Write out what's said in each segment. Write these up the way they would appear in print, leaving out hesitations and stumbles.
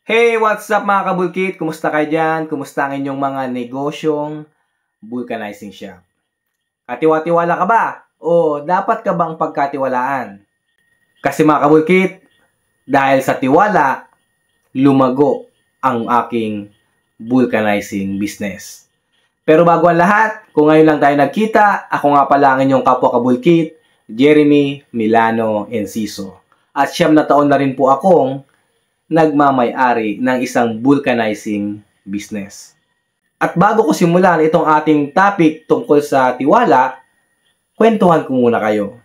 Hey, what's up mga kabulkit? Kumusta kayo dyan? Kumusta ang inyong mga negosyong vulcanizing shop? Katiwa-tiwala ka ba? O dapat ka bang pagkatiwalaan? Kasi mga kabulkit, dahil sa tiwala, lumago ang aking vulcanizing business. Pero bago ang lahat, kung ngayon lang tayo nagkita, ako nga pala ang inyong kapwa kabulkit, Jeremy Milano Enciso. At 9 na taon na rin po akong nagmamay-ari ng isang vulcanizing business. At bago ko simulan itong ating topic tungkol sa tiwala, kwentuhan ko muna kayo.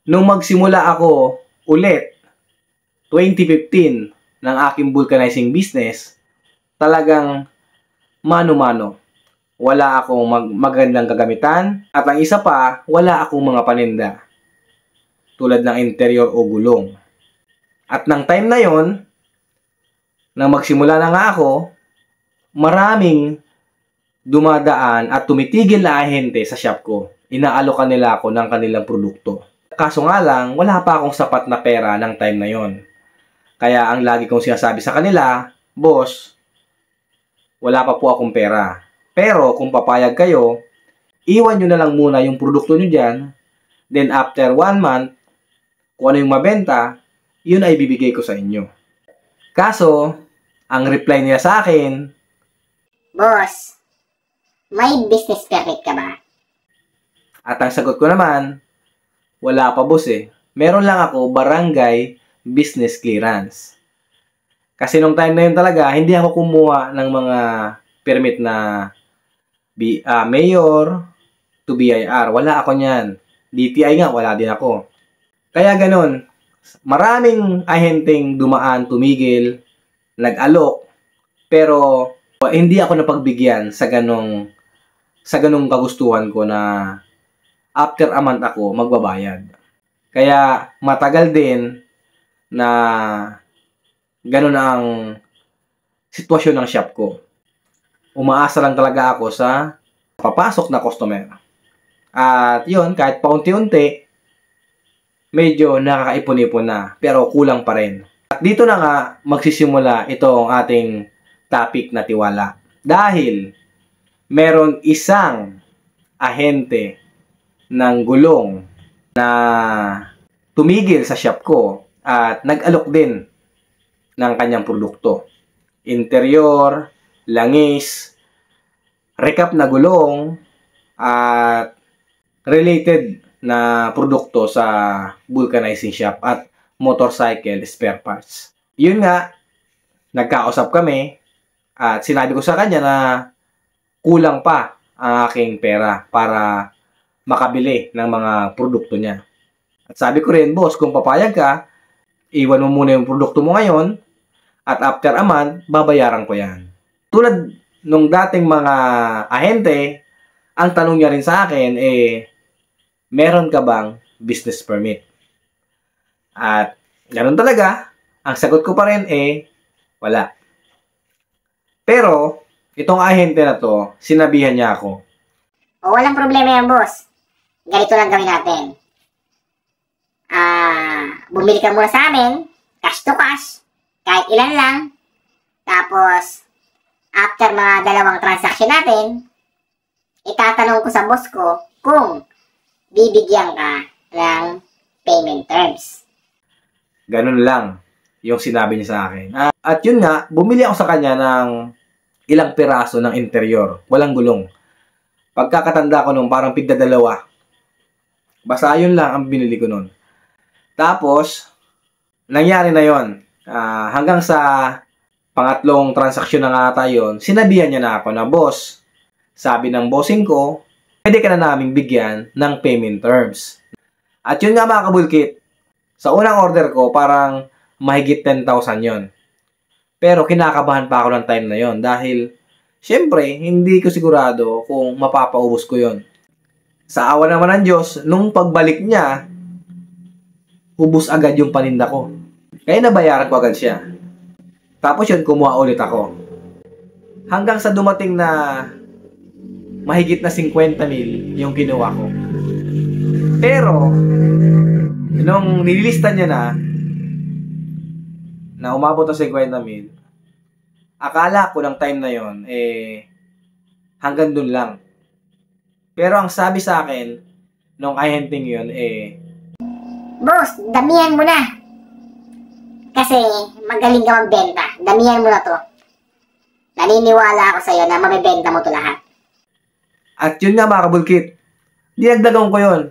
Nung magsimula ako ulit, 2015, ng aking vulcanizing business, talagang mano-mano. Wala akong magandang kagamitan, at ang isa pa, wala akong mga paninda. Tulad ng interior o gulong. At ng time na yon, nang magsimula na nga ako, maraming dumadaan at tumitigil na ahente sa shop ko. Inaalokan nila ako ng kanilang produkto. Kaso nga lang, wala pa akong sapat na pera ng time na yon. Kaya ang lagi kong sinasabi sa kanila, boss, wala pa po akong pera. Pero kung papayag kayo, iwan nyo na lang muna yung produkto nyo dyan. Then after 1 month, kung ano yung mabenta, yun ay bibigay ko sa inyo. Kaso, ang reply niya sa akin, Boss, may business permit ka ba? At ang sagot ko naman, wala pa boss eh. Meron lang ako barangay business clearance. Kasi nung time na yun talaga, hindi ako kumuha ng mga permit na mayor to BIR. Wala ako niyan. DTI nga, wala din ako. Kaya ganun, maraming ahenteng dumaan, tumigil, nag-alok, pero hindi ako napagbigyan sa ganong kagustuhan ko na after a month ako magbabayad. Kaya matagal din na ganon ang sitwasyon ng shop ko. Umaasa lang talaga ako sa papasok na customer. At yun, kahit paunti-unti, medyo nakakaipon-ipon na, pero kulang pa rin. At dito na nga magsisimula itong ating topic na tiwala. Dahil meron isang ahente ng gulong na tumigil sa shop ko at nag-alok din ng kanyang produkto. Interior, langis, recap na gulong, at related na produkto sa vulcanizing shop at motorcycle spare parts. Yun nga, nagkausap kami at sinabi ko sa kanya na kulang pa ang aking pera para makabili ng mga produkto niya. At sabi ko rin, boss, kung papayag ka, iwan mo muna yung produkto mo ngayon at after a month, babayaran ko yan. Tulad nung dating mga ahente, ang tanong niya rin sa akin, meron ka bang business permit? At ganoon talaga, ang sagot ko pa rin wala. Pero, itong ahente na to, sinabihan niya ako. O walang problema yan, boss. Ganito lang gawin natin. Bumili ka muna sa amin, cash to cash, kahit ilan lang. Tapos, after mga 2 transaction natin, itatanong ko sa boss ko kung bibigyan ka ng payment terms. Ganun lang yung sinabi niya sa akin. At yun nga, bumili ako sa kanya ng ilang piraso ng interior. Walang gulong. Pagkakatanda ko nung parang tigda-2. Basta yun lang ang binili ko nun. Tapos, nangyari na yun. Hanggang sa pangatlong transaksyon na nga tayo, sinabihan niya na ako na, boss, sabi ng bossing ko, pwede ka na naming bigyan ng payment terms. At yun nga mga kabulkit, sa unang order ko, parang mahigit 10,000 yon. Pero kinakabahan pa ako ng time na yon dahil, syempre, hindi ko sigurado kung mapapaubos ko yon. Sa awa naman ng Diyos, nung pagbalik niya, ubos agad yung paninda ko. Kaya nabayaran ko agad siya. Tapos yun, kumuha ulit ako. Hanggang sa dumating na mahigit na 50,000 yung kinuha ko. Pero, nung nililista niya na umabot na 50,000, Akala ko ng time na yon hanggang dun lang. Pero ang sabi sa akin, nung ahenteng yun, Boss, damihan mo na. Kasi magaling ka magbenta. Damihan mo na to. Naniniwala ako sa'yo na mabibenta mo to lahat. at yun nga mga kabulkit, dinagdagan ko yun.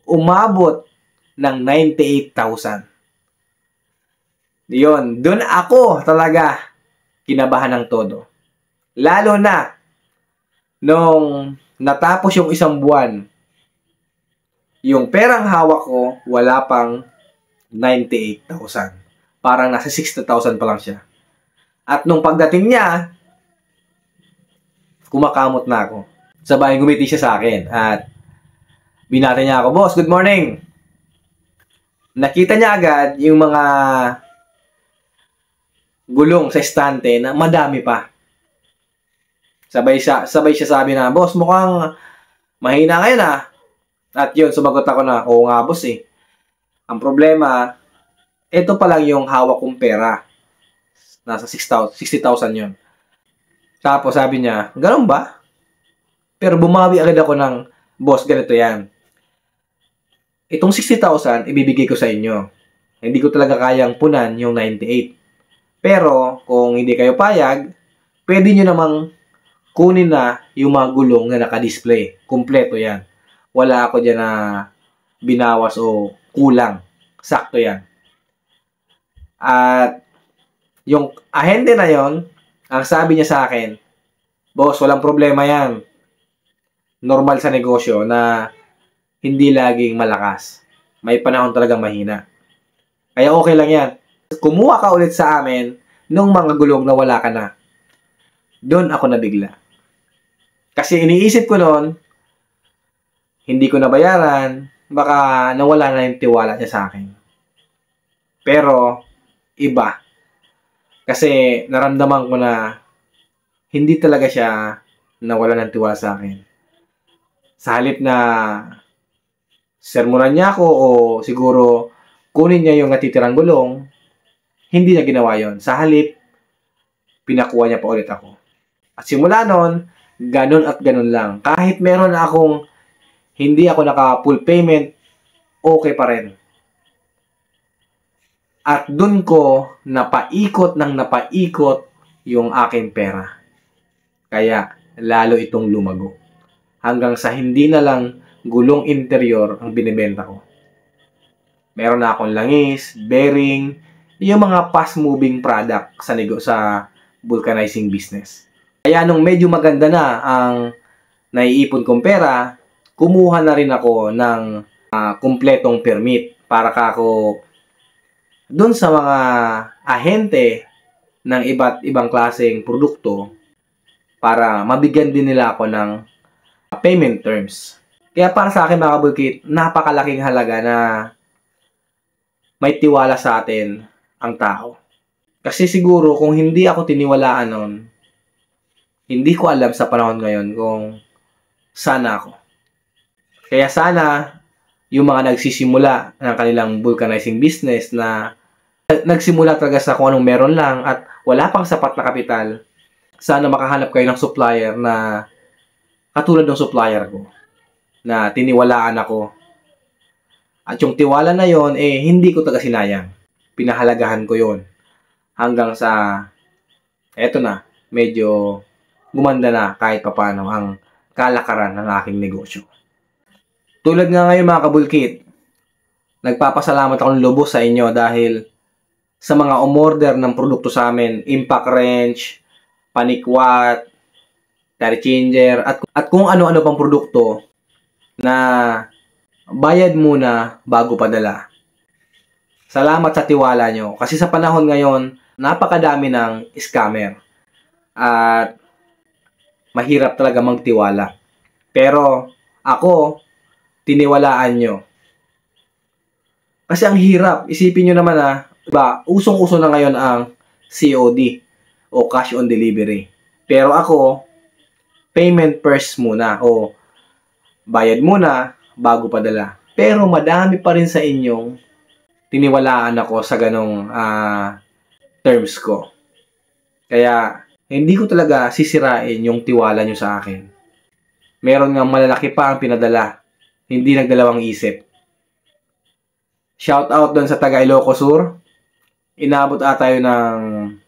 Umabot ng 98,000. Yun, dun ako talaga kinabahan ng todo. Lalo na, nung natapos yung isang buwan, yung perang hawak ko, wala pang 98,000. Parang nasa 60,000 pa lang siya. At nung pagdating niya, kumakamot na ako. Sabay ngumiti siya sa akin. At binati niya ako, "Boss, good morning." Nakita niya agad yung mga gulong sa estante na madami pa. Sabay siya sabi na, "Boss, mukhang mahina ngayon ah." At yun, sumagot ako na, "Oo nga boss eh. Ang problema, ito pa lang yung hawak kong pera. Nasa 60,000 yun." Tapos sabi niya, "Ganun ba?" Pero bumawi agad ako ng, "Boss, ganito yan. Itong 60,000, ibibigay ko sa inyo. Hindi ko talaga kayang punan yung 98. Pero, kung hindi kayo payag, pwede nyo namang kunin na yung mga gulong na naka-display. Kumpleto yan. Wala ako dyan na binawas o kulang. Sakto yan." At yung ahente na yon, ang sabi niya sa akin, "Boss, walang problema yan. Normal sa negosyo na hindi laging malakas. May panahon talagang mahina. Kaya okay lang yan. Kumuha ka ulit sa amin nung mga gulong na wala ka na." Doon ako nabigla. Kasi iniisip ko noon, hindi ko nabayaran, baka nawala na yung tiwala niya sa akin. Pero, iba. Kasi naramdaman ko na hindi talaga siya nawala ng tiwala sa akin. Sa halip na sermonan niya ako o siguro kunin niya yung natitirang gulong, hindi niya ginawa yon. Sa halip, pinakuha niya pa ulit ako. At simula nun, ganun at ganun lang. Kahit meron na akong hindi ako naka-full payment, okay pa rin. At dun ko napaikot yung aking pera. Kaya lalo itong lumago. Hanggang sa hindi na lang gulong interior ang binibenta ko. Meron na akong langis, bearing, yung mga fast-moving product sa vulcanizing business. Kaya nung medyo maganda na ang naiipon kong pera, kumuha na rin ako ng kumpletong permit para kako dun sa mga ahente ng iba't ibang klaseng produkto para mabigyan din nila ako ng payment terms. Kaya para sa akin mga kabulkit, napakalaking halaga na may tiwala sa atin ang tao. Kasi siguro kung hindi ako tiniwalaan nun, hindi ko alam sa panahon ngayon kung sana ako. Kaya sana yung mga nagsisimula ng kanilang vulcanizing business na nagsimula talaga sa kung anong meron lang at wala pang sapat na kapital, sana makahanap kayo ng supplier na katulad ng supplier ko na tiniwalaan ako. At yung tiwala na yon hindi ko taga sinayang. Pinahalagahan ko yon hanggang sa eto na, medyo gumanda na kahit papaano ang kalakaran ng aking negosyo. Tulad nga ngayon mga kabulkit, nagpapasalamat akong lubos sa inyo dahil sa mga umorder ng produkto sa amin, impact wrench, panikwat, tire changer, at kung ano-ano pang produkto na bayad muna bago padala. Salamat sa tiwala nyo. Kasi sa panahon ngayon, napakadami ng scammer. At mahirap talaga magtiwala. Pero ako, tiniwalaan nyo. Kasi ang hirap. Isipin nyo naman usong-uso na ngayon ang COD o cash on delivery. Pero ako, payment first muna o bayad muna bago padala. Pero madami pa rin sa inyong tiniwalaan ako sa ganong terms ko. Kaya hindi ko talaga sisirain yung tiwala nyo sa akin. Meron nga malalaki pa ang pinadala. Hindi nagdalawang isip. Shout out doon sa taga Ilocos Sur. Inabot ata yun ng...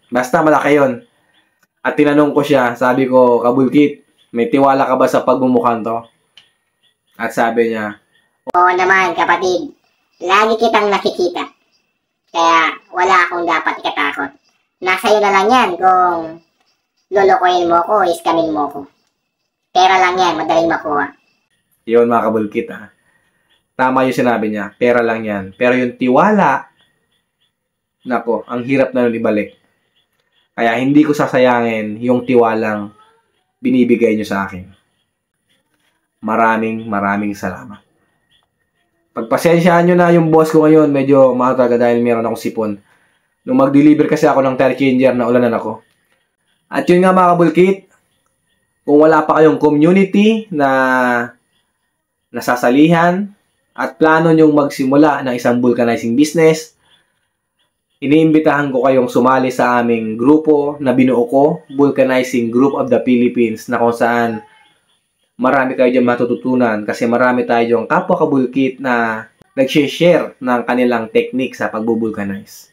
Basta malaki yun. At tinanong ko siya, sabi ko, Kabulkit, may tiwala ka ba sa pagmumukhang to? At sabi niya, Oo naman, kapatid. Lagi kitang nakikita. Kaya wala akong dapat ikatakot. Nasa iyo na lang yan kung lulukuhin mo ko, iskamin mo ko. Pera lang yan, madaling makuha. yun mga kabulkit ha. Tama yung sinabi niya, pera lang yan. Pero yung tiwala, nako, ang hirap na nun ibalik. Kaya hindi ko sasayangin yung tiwalang binibigay nyo sa akin. Maraming salamat. Pagpasensyaan nyo na yung boss ko ngayon, medyo mahataga dahil meron akong sipon. Nung mag-deliver kasi ako ng tire changer, naulanan ako. At yun nga mga kabulkit, kung wala pa kayong community na nasasalihan at plano nyong magsimula ng isang vulcanizing business, iniimbitahan ko kayong sumali sa aming grupo na binuo ko, Vulcanizing Group of the Philippines, na kung saan marami kayo dyan matututunan kasi marami tayo dyan kapwa kabulkit na nag-share ng kanilang technique sa pagbubulcanize.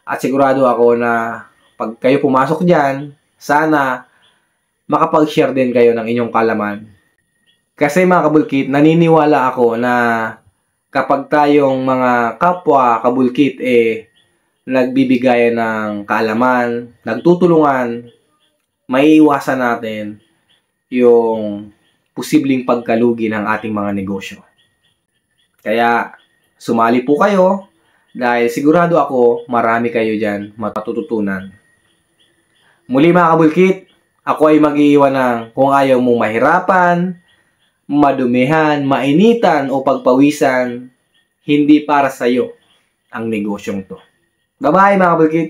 At sigurado ako na pag kayo pumasok dyan, sana makapag-share din kayo ng inyong kalaman. Kasi mga kabulkit, naniniwala ako na kapag tayong mga kapwa kabulkit nagbibigayan ng kaalaman, nagtutulungan, maiiwasan natin yung posibleng pagkalugi ng ating mga negosyo. Kaya sumali po kayo dahil sigurado ako marami kayo dyan matututunan. Muli mga kabulkit, ako ay mag-iiwan ng kung ayaw mong mahirapan, madumihan, mainitan o pagpawisan, hindi para sa iyo ang negosyong to. Bye-bye mga kabulkit!